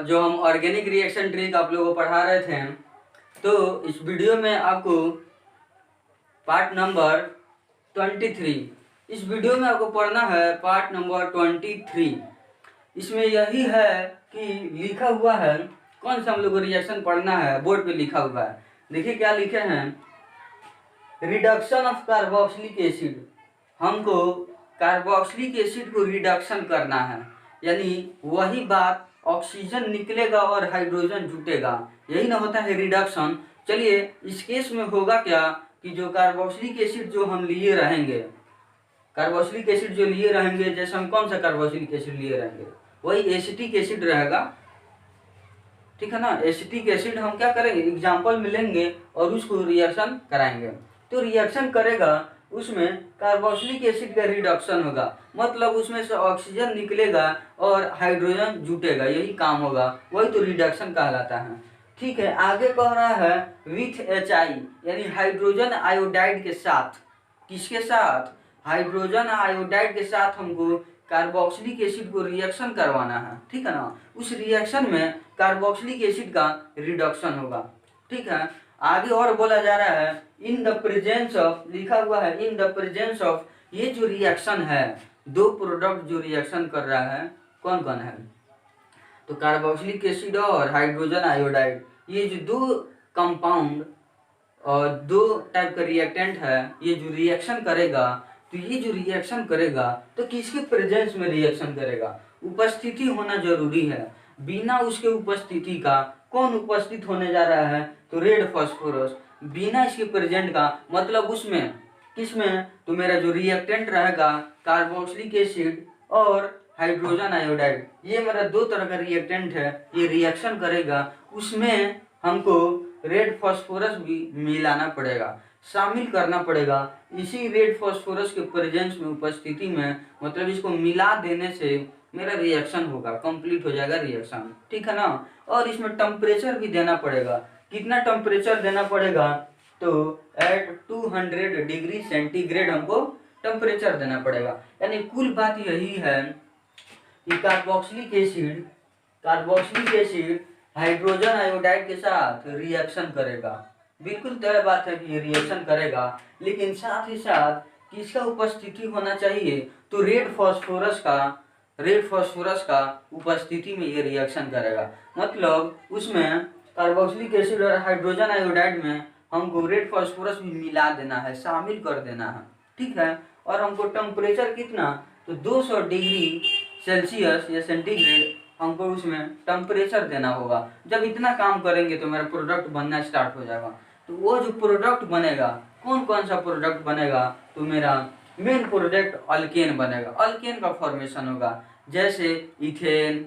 जो हम organic reaction trick आप लोगों को पढ़ा रहे थे, तो इस वीडियो में आपको पार्ट नंबर 23, इस वीडियो में आपको पढ़ना है पार्ट नंबर 23। इसमें यही है कि लिखा हुआ है कौन सा हम लोग को रिएक्शन पढ़ना है, बोर्ड पे लिखा हुआ है। देखिए क्या लिखे हैं, रिडक्शन ऑफ कार्बोक्सिलिक एसिड। हमको कार्बोक्सिलिक एसिड को रिडक्शन करना है, यानी वही बात ऑक्सीजन निकलेगा और हाइड्रोजन जुटेगा, यही ना होता है रिडक्शन। चलिए इस केस में होगा क्या कि जो कार्बोक्सिलिक एसिड जो हम लिए रहेंगे, कार्बोक्सिलिक एसिड जो लिए रहेंगे, जैसे हम कौन सा कार्बोक्सिलिक एसिड लिए रहेंगे, वही एसिटिक एसिड रहेगा, ठीक है ना। एसिटिक एसिड हम क्या करेंगे, एग्जाम्पल मिलेंगे और उसको रिएक्शन कराएंगे, तो रिएक्शन करेगा, उसमें कार्बोक्सिलिक एसिड का रिडक्शन होगा, मतलब उसमें से ऑक्सीजन निकलेगा और हाइड्रोजन जुटेगा, यही काम होगा, वही तो रिडक्शन कहलाता है। ठीक है, आगे कह रहा है विथ HI, यानी हाइड्रोजन आयोडाइड के साथ। किसके साथ? हाइड्रोजन आयोडाइड के साथ हमको कार्बोक्सिलिक एसिड को रिएक्शन करवाना है, ठीक है ना। उस रिएक्शन में कार्बोक्सिलिक एसिड का रिडक्शन होगा, ठीक है। आगे और बोला जा रहा है इन द प्रेजेंस ऑफ, लिखा हुआ है इन द प्रेजेंस ऑफ, ये जो रिएक्शन है, दो प्रोडक्ट जो रिएक्शन कर रहा है, कौन कौन है, तो कार्बोक्सिलिक एसिड और हाइड्रोजन आयोडाइड, ये जो दो कंपाउंड और दो टाइप का रिएक्टेंट है, ये जो रिएक्शन करेगा, तो ये जो रिएक्शन करेगा तो किसके प्रेजेंस में रिएक्शन करेगा, उपस्थिति होना जरूरी है। बिना उसके उपस्थिति का, कौन उपस्थित होने जा रहा है, तो रेड फास्फोरस, बिना इसके प्रेजेंट का, मतलब उसमें किसमें, तो मेरा जो रिएक्टेंट रहेगा कार्बोक्सिलिक एसिड और हाइड्रोजन आयोडाइड, ये मेरा दो तरह का रिएक्टेंट है, ये रिएक्शन करेगा, उसमें हमको रेड फास्फोरस भी मिलाना पड़ेगा, शामिल करना पड़ेगा। इसी रेड फास्फोरस के प्रेजेंस में, उपस्थिति में, मतलब इसको मिला देने से मेरा रिएक्शन होगा, कंप्लीट हो जाएगा रिएक्शन, ठीक है ना। और इसमें टेम्परेचर भी देना पड़ेगा, कितना टेम्परेचर देना पड़ेगा, तो एट 200 डिग्री सेंटीग्रेड हमको टेम्परेचर देना पड़ेगा। यानी कुल बात यही है कि कार्बोक्सिलिक एसिड हाइड्रोजन आयोडाइड के साथ रिएक्शन करेगा, बिल्कुल तय बात है कि ये रिएक्शन करेगा, लेकिन साथ ही साथ किसका उपस्थिति होना चाहिए, तो रेड फास्फोरस का उपस्थिति में ये रिएक्शन करेगा। मतलब उसमें कार्बोक्सिलिक एसिड और हाइड्रोजन आयोडाइड में हमको रेड फास्फोरस भी मिला देना है, शामिल कर देना है, ठीक है। और हमको टेम्परेचर कितना, तो 200 डिग्री सेल्सियस या सेंटीग्रेड हमको उसमें टेम्परेचर देना होगा। जब इतना काम करेंगे तो मेरा प्रोडक्ट बनना स्टार्ट हो जाएगा। तो वो जो प्रोडक्ट बनेगा, कौन कौन सा प्रोडक्ट बनेगा, तो मेरा मेन प्रोडक्ट अल्केन बनेगा, अल्केन का फॉर्मेशन होगा, जैसे इथेन,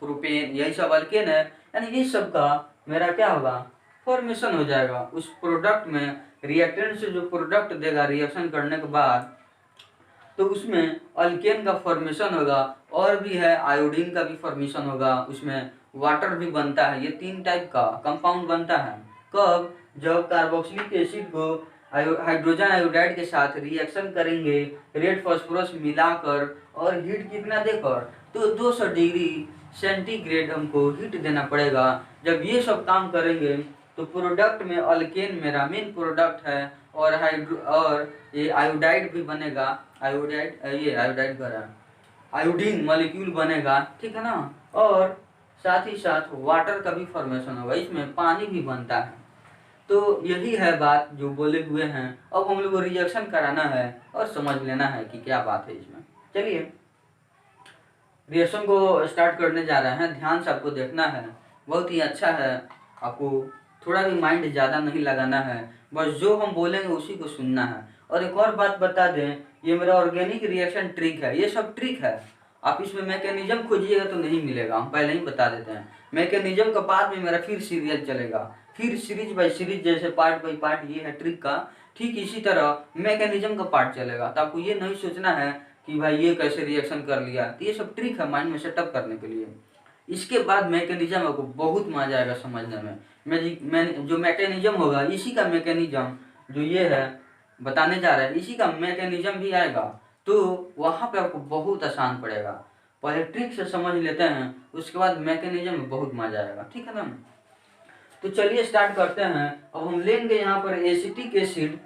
प्रोपेन, यही सब अल्केन है, यानी ये सब का मेरा क्या होगा, फॉर्मेशन हो जाएगा। उस प्रोडक्ट में रिएक्टेंट से जो प्रोडक्ट देगा रिएक्शन करने के बाद, तो उसमें अल्केन का फॉर्मेशन होगा, और भी है आयोडीन का भी फॉर्मेशन होगा, उसमें वाटर भी बनता है। ये 3 टाइप का कंपाउंड बनता है, कब, जब कार्बोक्सिलिक एसिड को हाइड्रोजन आयोडाइड के साथ रिएक्शन करेंगे, रेड फास्फोरस मिलाकर, और हीट कितना देकर, तो 200 डिग्री सेंटीग्रेड हमको हीट देना पड़ेगा। जब ये सब काम करेंगे तो प्रोडक्ट में अल्केन मेरा मेन प्रोडक्ट है, और ये आयोडाइड भी बनेगा, आयोडीन मॉलिक्यूल बनेगा, ठीक है ना। और साथ ही साथ वाटर का भी फॉर्मेशन होगा, इसमें पानी भी बनता है। तो यही है बात जो बोले हुए हैं। अब हम लोग को रिएक्शन कराना है और समझ लेना है कि क्या बात है इसमें। चलिए रिएक्शन को स्टार्ट करने जा रहे हैं, ध्यान से आपको देखना है, बहुत ही अच्छा है, आपको थोड़ा भी माइंड ज़्यादा नहीं लगाना है, बस जो हम बोलेंगे उसी को सुनना है। और एक और बात बता दें, ये मेरा ऑर्गेनिक रिएक्शन ट्रिक है, ये सब ट्रिक है, आप इसमें मैकेनिज्म खोजिएगा तो नहीं मिलेगा, हम पहले ही बता देते हैं। मैकेनिज्म का बाद में मेरा फिर सीरियल चलेगा, फिर सीरीज बाय सीरीज, जैसे पार्ट बाय पार्ट ये है ट्रिक का, ठीक इसी तरह मैकेनिज्म का पार्ट चलेगा। तो आपको ये नहीं सोचना है कि भाई ये कैसे रिएक्शन कर लिया, तो ये सब ट्रिक है माइंड में सेटअप करने के लिए। इसके बाद मैकेनिज्म आपको बहुत मजा आएगा समझने में। मैं जो मैकेनिज्म होगा, इसी का मैकेनिज्म जो ये है बताने जा रहे हैं, इसी का मैकेनिज्म भी आएगा, तो वहाँ पे आपको बहुत आसान पड़ेगा। पहले ट्रिक से समझ लेते हैं, उसके बाद मैकेनिज्म में बहुत मजा आएगा, ठीक है ना। तो चलिए स्टार्ट करते हैं। अब हम लेंगे यहाँ पर एसिटिक एसिड,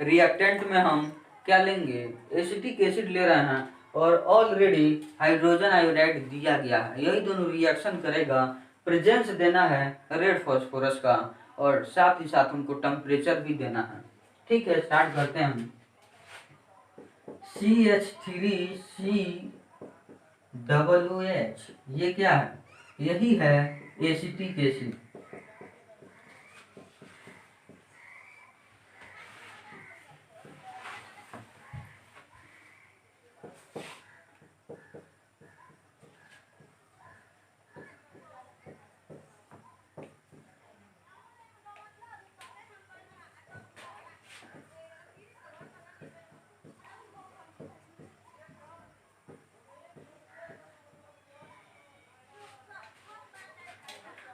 रिएक्टेंट में हम क्या लेंगे, एसिटिक एसिड ले रहे हैं और ऑलरेडी हाइड्रोजन आयोडाइड दिया गया है, यही दोनों रिएक्शन करेगा। प्रेजेंस देना है रेड फास्फोरस का और साथ ही साथ उनको टेम्परेचर भी देना है, ठीक है। स्टार्ट करते हैं हम। CH3COOH, ये क्या है, यही है एसिटिक एसिड।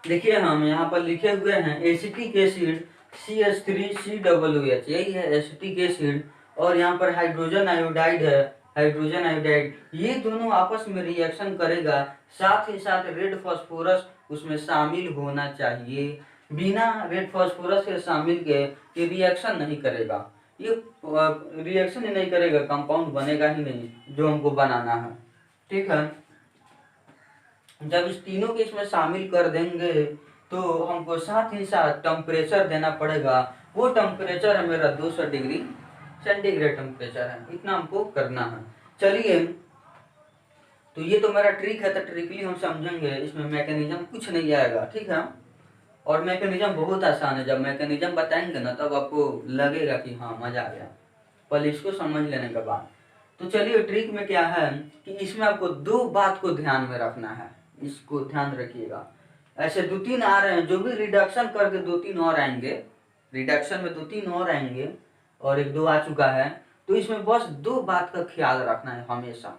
देखिए हम यहाँ पर लिखे हुए हैं एसिटिक एसिड CH3COOH, यही है एसिटिक एसिड। और यहाँ पर हाइड्रोजन आयोडाइड है, हाइड्रोजन आयोडाइड, ये दोनों आपस में रिएक्शन करेगा। साथ ही साथ रेड फास्फोरस उसमें शामिल होना चाहिए, बिना रेड फास्फोरस के शामिल के ये रिएक्शन नहीं करेगा, ये रिएक्शन ही नहीं करेगा, कंपाउंड बनेगा ही नहीं जो हमको बनाना है, ठीक है। जब इस तीनों के इसमें शामिल कर देंगे तो हमको साथ ही साथ टेम्परेचर देना पड़ेगा। वो टेम्परेचर है मेरा 200 डिग्री सेंटीग्रेड टेम्परेचर है, इतना हमको करना है। चलिए, तो ये तो मेरा ट्रिक है, तो ट्रिकली हम समझेंगे, इसमें मैकेनिज्म कुछ नहीं आएगा, ठीक है। और मैकेनिज्म बहुत आसान है, जब मैकेनिज्म बताएंगे ना तब आपको लगेगा कि हाँ मजा आ गया, पहले इसको समझ लेने के बाद। तो चलिए, ट्रिक में क्या है कि इसमें आपको दो बात को ध्यान में रखना है, इसको ध्यान रखिएगा। ऐसे 2-3 आ रहे हैं, जो भी रिडक्शन करके 2-3 और आएंगे, रिडक्शन में 2-3 और आएंगे और 1-2 आ चुका है, तो इसमें बस 2 बात का ख्याल रखना है हमेशा।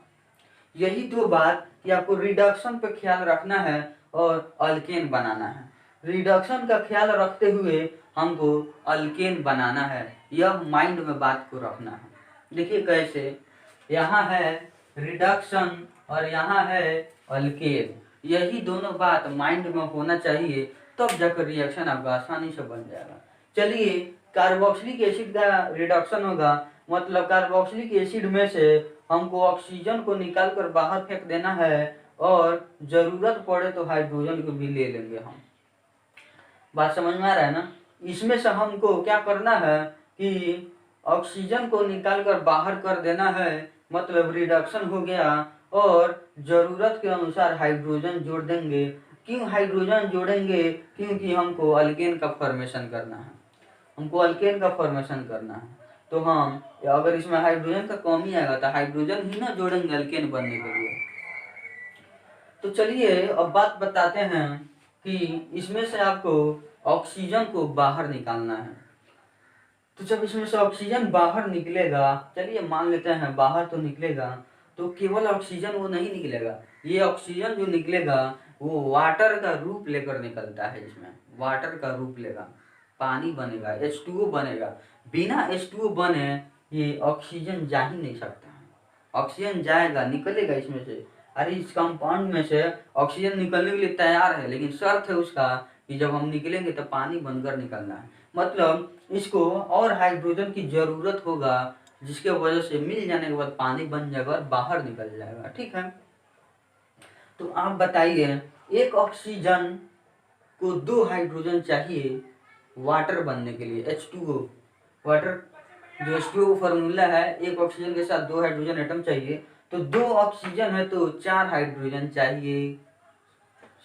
यही 2 बात कि आपको रिडक्शन पे ख्याल रखना है और अल्केन बनाना है। रिडक्शन का ख्याल रखते हुए हमको अल्केन बनाना है, यह माइंड में बात को रखना है। देखिए कैसे, यहाँ है रिडक्शन और यहाँ है अल्केन, यही दोनों बात माइंड में होना चाहिए, तब जाकर रिएक्शन आपका आसानी से बन जाएगा। चलिए, कार्बोक्सिलिक एसिड का रिडक्शन होगा, मतलब कार्बोक्सिलिक एसिड में से हमको ऑक्सीजन को निकाल कर बाहर फेंक देना है और जरूरत पड़े तो हाइड्रोजन को भी ले लेंगे हम। बात समझ में आ रहा है ना। इसमें से हमको क्या करना है कि ऑक्सीजन को निकाल कर बाहर कर देना है, मतलब रिडक्शन हो गया, और जरूरत के अनुसार हाइड्रोजन जोड़ देंगे। क्यों हाइड्रोजन जोड़ेंगे, क्योंकि हमको अल्केन का फॉर्मेशन करना है, हमको अल्केन का फॉर्मेशन करना है। तो हम अगर इसमें हाइड्रोजन का कमी आएगा तो हाइड्रोजन ही ना जोड़ेंगे अल्केन बनने के लिए। तो चलिए अब बात बताते हैं कि इसमें से आपको ऑक्सीजन को बाहर निकालना है। तो जब इसमें से ऑक्सीजन बाहर निकलेगा, चलिए मान लेते हैं बाहर तो निकलेगा, तो केवल ऑक्सीजन वो नहीं निकलेगा, ये ऑक्सीजन जो निकलेगा वो वाटर का रूप लेकर निकलता है। इसमें वाटर का रूप लेगा, पानी बनेगा, H2O बनेगा। बिना H2O बने ये ऑक्सीजन जा ही नहीं सकता है। ऑक्सीजन जाएगा, निकलेगा इसमें से, अरे इस कंपाउंड में से ऑक्सीजन निकलने के लिए तैयार है, लेकिन शर्त है उसका कि जब हम निकलेंगे तो पानी बनकर निकलना है। मतलब इसको और हाइड्रोजन की जरूरत होगा, जिसके वजह से मिल जाने के बाद पानी बन जाएगा और बाहर निकल जाएगा, ठीक है। तो आप बताइए, एक ऑक्सीजन को 2 हाइड्रोजन चाहिए वाटर बनने के लिए, H2O, वाटर जो H2O फॉर्मूला है, एक ऑक्सीजन के साथ 2 हाइड्रोजन एटम चाहिए, तो 2 ऑक्सीजन है तो 4 हाइड्रोजन चाहिए,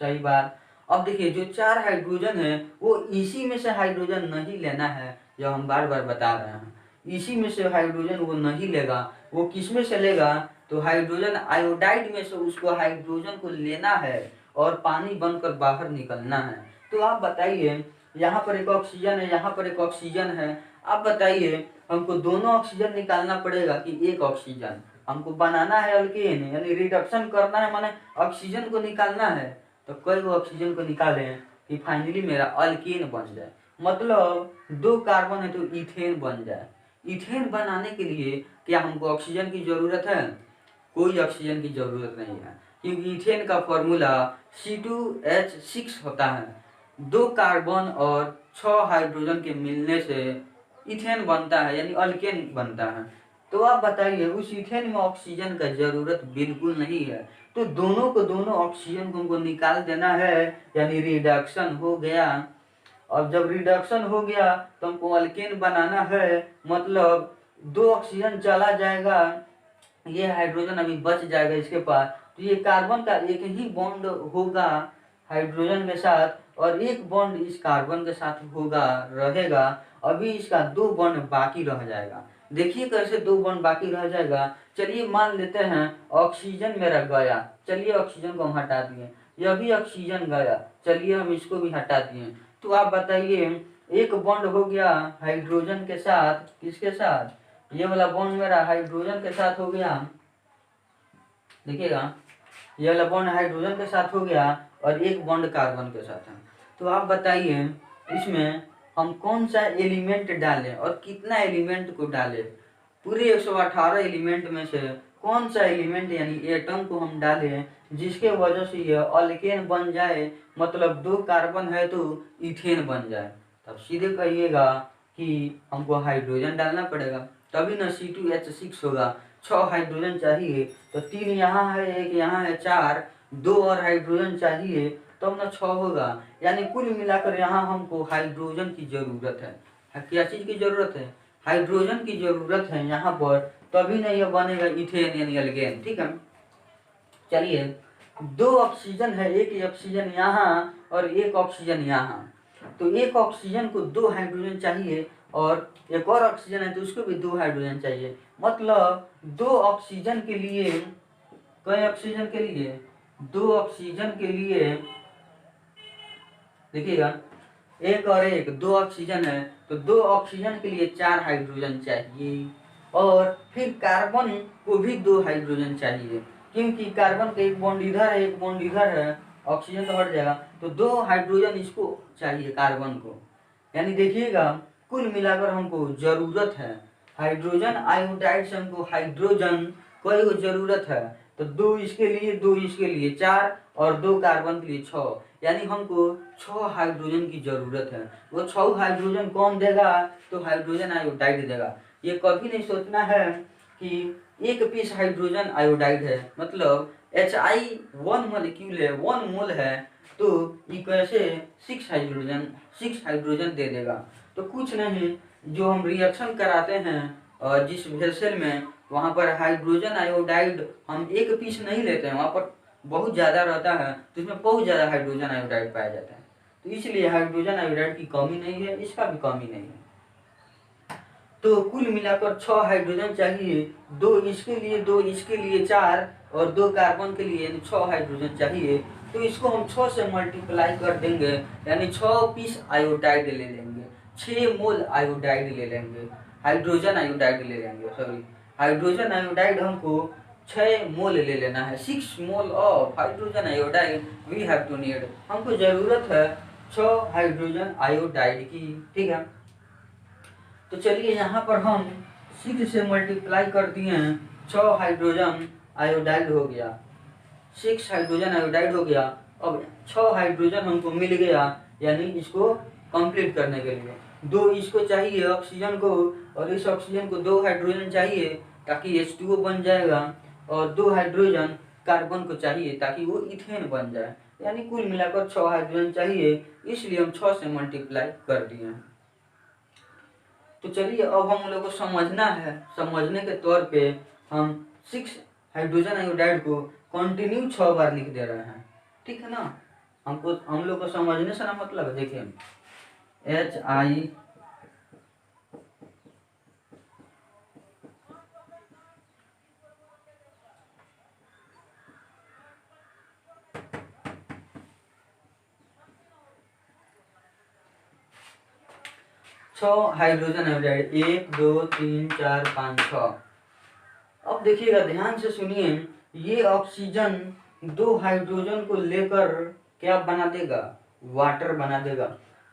सही बात। अब देखिए, जो 4 हाइड्रोजन है वो इसी में से हाइड्रोजन नहीं लेना है, जो हम बार बार बता रहे हैं, इसी में से हाइड्रोजन वो नहीं लेगा। वो किस में से लेगा, तो हाइड्रोजन आयोडाइड में से उसको हाइड्रोजन को लेना है और पानी बनकर बाहर निकलना है। तो आप बताइए, यहाँ पर एक ऑक्सीजन है, यहाँ पर एक ऑक्सीजन है, आप बताइए हमको दोनों ऑक्सीजन निकालना पड़ेगा कि एक ऑक्सीजन, हमको बनाना है अल्केन, यानी रिडक्शन करना है, माने ऑक्सीजन को निकालना है। तो कई गो ऑक्सीजन को निकालें कि फाइनली मेरा अल्केन बन जाए, मतलब 2 कार्बन है तो इथेन बन जाए। इथेन बनाने के लिए क्या हमको ऑक्सीजन की जरूरत है, कोई ऑक्सीजन की जरूरत नहीं है। क्योंकि इथेन का फॉर्मूला C2H6 होता है। 2 कार्बन और 6 हाइड्रोजन के मिलने से इथेन बनता है, यानी अल्केन बनता है। तो आप बताइए, उस इथेन में ऑक्सीजन का जरूरत बिल्कुल नहीं है, तो दोनों ऑक्सीजन को हमको निकाल देना है, यानी रिडक्शन हो गया। अब जब रिडक्शन हो गया तो हमको अल्केन बनाना है, मतलब 2 ऑक्सीजन चला जाएगा, ये हाइड्रोजन अभी बच जाएगा इसके पास, तो ये कार्बन का एक ही बॉन्ड होगा हाइड्रोजन के साथ और एक बॉन्ड इस कार्बन के साथ होगा रहेगा। अभी इसका 2 बॉन्ड बाकी रह जाएगा। देखिए कैसे 2 बॉन्ड बाकी रह जाएगा। चलिए मान लेते हैं ऑक्सीजन मेरा गया, चलिए ऑक्सीजन को हम हटा दिए, यह भी ऑक्सीजन गया, चलिए हम इसको भी हटा दिए। तो आप बताइए, एक बॉन्ड हो गया हाइड्रोजन के साथ, किसके साथ, ये वाला बॉन्ड मेरा हाइड्रोजन के साथ हो गया, देखिएगा ये वाला बॉन्ड हाइड्रोजन के साथ हो गया और एक बॉन्ड कार्बन के साथ है। तो आप बताइए इसमें हम कौन सा एलिमेंट डालें और कितना एलिमेंट को डालें। पूरे 118 एलिमेंट में से कौन सा एलिमेंट यानी एटम को हम डालें जिसके वजह से यह अल्केन बन जाए, मतलब 2 कार्बन है तो इथेन बन जाए। तब सीधे कहिएगा कि हमको हाइड्रोजन डालना पड़ेगा, तभी ना C2H6 होगा। 6 हाइड्रोजन चाहिए तो 3 यहाँ है, 1 यहाँ है, 4, 2 और हाइड्रोजन चाहिए तब ना 6 होगा। यानी कुल मिलाकर यहाँ हमको हाइड्रोजन की जरूरत है। क्या चीज की जरूरत है? हाइड्रोजन की जरूरत है यहाँ पर, तभी ना यह बनेगा इथेन यानी अल्केन। ठीक है, चलिए 2 ऑक्सीजन है, एक ऑक्सीजन यहाँ और एक ऑक्सीजन यहाँ, तो एक ऑक्सीजन को 2 हाइड्रोजन चाहिए और एक और ऑक्सीजन है तो उसको भी 2 हाइड्रोजन चाहिए। मतलब 2 ऑक्सीजन के लिए, कई ऑक्सीजन के लिए, 2 ऑक्सीजन के लिए, देखिएगा एक और एक, 2 ऑक्सीजन है तो 2 ऑक्सीजन के लिए 4 हाइड्रोजन चाहिए और फिर कार्बन को भी 2 हाइड्रोजन चाहिए, क्योंकि कार्बन का एक बॉन्ड इधर है, एक बॉन्ड इधर है, ऑक्सीजन तो हट जाएगा, तो 2 हाइड्रोजन इसको चाहिए कार्बन को। यानी देखिएगा कुल मिलाकर हमको जरूरत है हाइड्रोजन आयोडाइड से हमको हाइड्रोजन कोई को जरूरत है, तो 2 इसके लिए, 2 इसके लिए, 4 और 2 कार्बन के लिए 6, यानी हमको 6 हाइड्रोजन की जरूरत है। वो 6 हाइड्रोजन कौन देगा? तो हाइड्रोजन आयोडाइड देगा। ये कभी नहीं सोचना है कि एक पीस हाइड्रोजन आयोडाइड है, मतलब HI 1 मॉलिक्यूल है, 1 मोल है, तो ये कैसे 6 हाइड्रोजन दे देगा? तो कुछ नहीं, जो हम रिएक्शन कराते हैं और जिस वेसल में, वहाँ पर हाइड्रोजन आयोडाइड हम एक पीस नहीं लेते हैं, वहाँ पर बहुत ज़्यादा रहता है, तो इसमें बहुत ज़्यादा हाइड्रोजन आयोडाइड पाया जाता है, तो इसलिए हाइड्रोजन आयोडाइड की कमी नहीं है, इसका भी कमी नहीं है। तो कुल मिलाकर 6 हाइड्रोजन चाहिए, 2 इसके लिए, 2 इसके लिए, 4 और 2 कार्बन के लिए, यानी 6 हाइड्रोजन चाहिए। तो इसको हम 6 से मल्टीप्लाई कर देंगे, यानी 6 पीस आयोडाइड ले लेंगे, 6 मोल आयोडाइड ले लेंगे, हाइड्रोजन आयोडाइड ले लेंगे, सॉरी हाइड्रोजन आयोडाइड हमको 6 मोल ले लेना है। 6 mole of hydrogen iodide we have to need, हमको जरूरत है 6 हाइड्रोजन आयोडाइड की। ठीक है, तो चलिए यहाँ पर हम 6 से मल्टीप्लाई कर दिए, 6 हाइड्रोजन आयोडाइड हो गया, 6 हाइड्रोजन आयोडाइड हो गया। अब 6 हाइड्रोजन हमको मिल गया, यानी इसको कंप्लीट करने के लिए 2 इसको चाहिए ऑक्सीजन को, और इस ऑक्सीजन को 2 हाइड्रोजन चाहिए ताकि H2O बन जाएगा, और 2 हाइड्रोजन कार्बन को चाहिए ताकि वो इथेन बन जाए, यानी कुल मिलाकर 6 हाइड्रोजन चाहिए, इसलिए हम 6 से मल्टीप्लाई कर दिए। तो चलिए अब हम लोग को समझना है, समझने के तौर पे हम 6 हाइड्रोजन आयोडाइड को कंटिन्यू 6 बार लिख दे रहे हैं। ठीक है ना, हम लोग को समझने से ना मतलब है, देखिए HI 6 हाइड्रोजन आयोडाइड, 1 2 3 4 5 6। अब देखिएगा ध्यान से सुनिए, ये ऑक्सीजन 2 हाइड्रोजन को लेकर क्या बना देगा? वाटर बना देगा।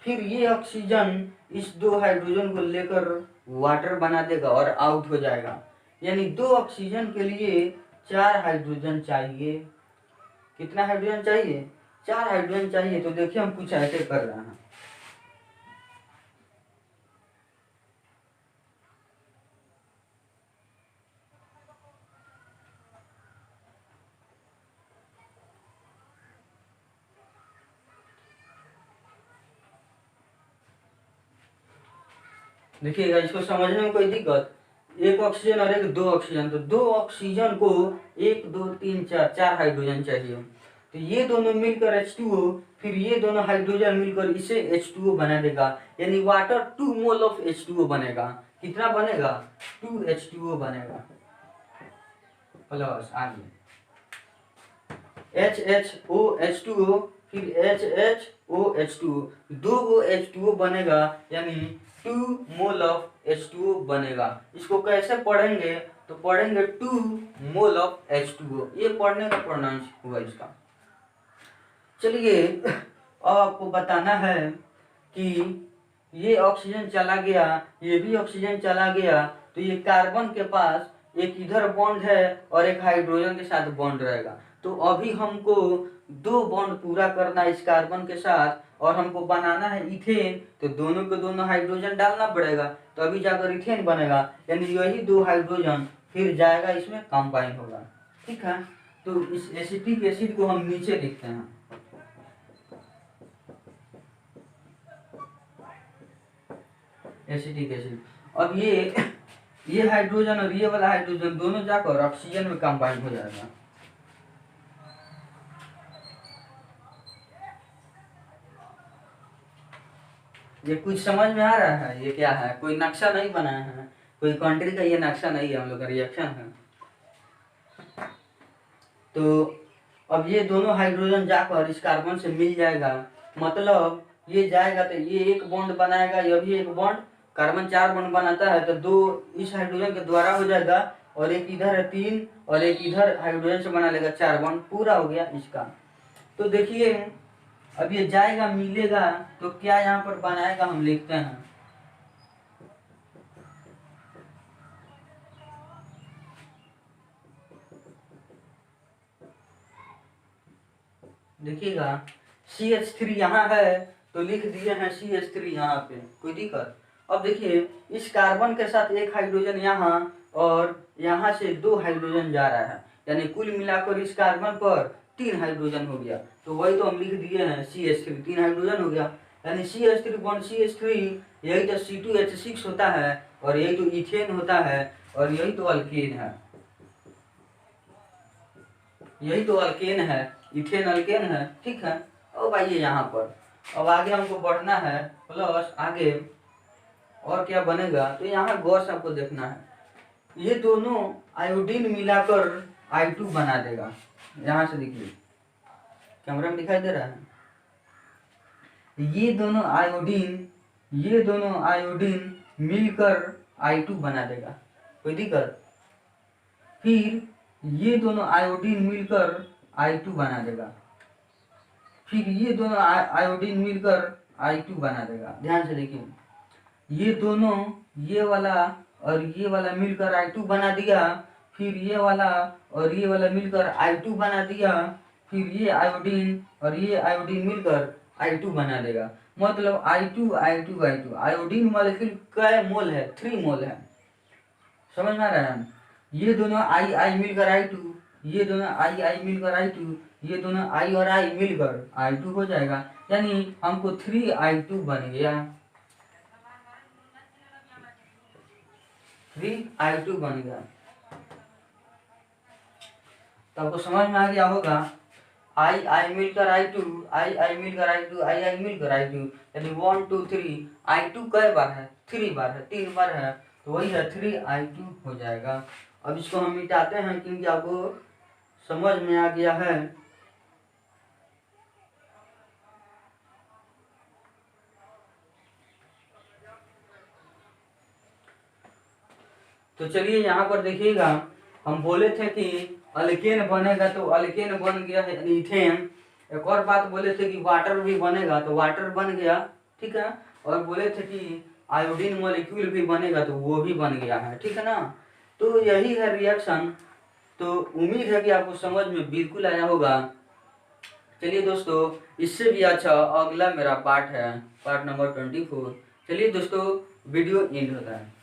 फिर ये ऑक्सीजन इस 2 हाइड्रोजन को लेकर वाटर बना देगा और आउट हो जाएगा, यानी 2 ऑक्सीजन के लिए 4 हाइड्रोजन चाहिए, कितना हाइड्रोजन चाहिए, 4 हाइड्रोजन चाहिए। तो देखिए हम कुछ ऐसे कर रहे हैं। देखिएगा, इसको समझने में कोई दिक्कत, एक ऑक्सीजन और एक दो ऑक्सीजन, तो दो ऑक्सीजन को 1 2 3 4 4 हाइड्रोजन चाहिए। तो ये दोनों मिलकर H2O, फिर ये दोनों हाइड्रोजन मिलकर इसे H2O बना देगा, यानी वाटर 2 मोल ऑफ H2O बनेगा। कितना बनेगा, 2 H2O बनेगा। प्लस आगे HHOH2O, फिर HHOH2O, 2 गो H2O बनेगा, यानी 2 मोल ऑफ H2O बनेगा। इसको कैसे पढ़ेंगे, तो पढ़ेंगे 2 मोल ऑफ H2O, ये पढ़ने का प्रोनाउंस हुआ इसका। चलिए अब आपको बताना है कि ये ऑक्सीजन चला गया, ये भी ऑक्सीजन चला गया, तो ये कार्बन के पास एक इधर बॉन्ड है और एक हाइड्रोजन के साथ बॉन्ड रहेगा। तो अभी हमको 2 बॉन्ड पूरा करना है इस कार्बन के साथ, और हमको बनाना है इथेन। तो दोनों को दोनों हाइड्रोजन डालना पड़ेगा, तो अभी जाकर इथेन बनेगा, यानी यही 2 हाइड्रोजन फिर जाएगा इसमें कंबाइन होगा। ठीक है, तो इस एसिटिक एसिड को हम नीचे लिखते हैं। एसिटिक एसिड, अब ये हाइड्रोजन और ये वाला हाइड्रोजन दोनों जाकर ऑक्सीजन में कंबाइन हो जाएगा। ये कुछ समझ में आ रहा है, ये क्या है, कोई नक्शा नहीं बनाया है, कोई कंट्री का ये नक्शा नहीं है, हम लोग का रिएक्शन है। तो अब ये दोनों हाइड्रोजन जाकर इस कार्बन से मिल जाएगा, मतलब ये जाएगा तो ये एक बॉन्ड बनाएगा, ये भी एक बॉन्ड, कार्बन 4 बॉन्ड बनाता है, तो 2 इस हाइड्रोजन के द्वारा हो जाएगा, और एक इधर है 3, और एक इधर हाइड्रोजन से बना लेगा 4 बॉन्ड, पूरा हो गया इसका। तो देखिए अब ये जाएगा मिलेगा, तो क्या यहाँ पर बनाएगा, हम लिखते हैं। देखिएगा CH3 यहाँ है, तो लिख दिए हैं CH3 यहाँ पे, कोई दिक्कत। अब देखिए इस कार्बन के साथ एक हाइड्रोजन यहाँ, और यहाँ से 2 हाइड्रोजन जा रहा है, यानी कुल मिलाकर इस कार्बन पर 3 हाइड्रोजन हो गया। तो वही तो हम लिख दिए हैं CH3, 3 हाइड्रोजन हो गया, यानी CH3 बॉन्ड CH3, यही तो C2H6 होता है, और यही तो इथेन होता है, और यही तो अल्केन है, यही तो अल्केन है, इथेन अल्केन है। ठीक है, अब आइए यहाँ पर, अब आगे हमको बढ़ना है, प्लस आगे और क्या बनेगा, तो यहाँ गौर से आपको देखना है, ये दोनों आयोडीन मिलाकर I2 बना देगा। यहाँ से देखिए, कैमरा में दिखाई दे रहा है, ये दोनों आयोडीन मिलकर I2 बना देगा, कोई दिक्कत। फिर ये दोनों आयोडीन मिलकर I2 बना देगा, फिर ये दोनों आयोडीन मिलकर I2 बना देगा। ध्यान से देखिए, ये दोनों, ये वाला और ये वाला मिलकर I2 बना दिया, फिर ये वाला और ये वाला मिलकर I2 बना दिया, फिर ये आयोडीन और ये आयोडीन मिलकर I2 बना देगा। मतलब I2 आयोडीन मॉलिक्यूल कै मोल है, 3 मोल है, समझ में आ रहा है। ये दोनों I मिलकर I2, ये दोनों I मिलकर I2, ये दोनों I और I मिलकर I2 हो जाएगा, यानी हमको 3I2 बन गया, 3I2 बन गया। तो आपको समझ में आ गया होगा, I मिलकर I2, I मिलकर I2, I मिलकर I2, यानी 1 2 3, I2 कई बार है, 3 बार है, 3 बार है, तो वही है 3I2 हो जाएगा। अब इसको हम मिटाते हैं, क्योंकि आपको समझ में आ गया है। तो चलिए यहाँ पर देखिएगा, हम बोले थे कि अल्केन बनेगा, तो अल्केन बन गया है इथेन। एक और बात बोले थे कि वाटर भी बनेगा, तो वाटर बन गया, ठीक है। और बोले थे कि आयोडीन मॉलिक्यूल भी बनेगा, तो वो भी बन गया है, ठीक है ना। तो यही है रिएक्शन। तो उम्मीद है कि आपको समझ में बिल्कुल आया होगा। चलिए दोस्तों, इससे भी अच्छा अगला मेरा पार्ट है, पार्ट नंबर 24। चलिए दोस्तों, वीडियो एंड होता है।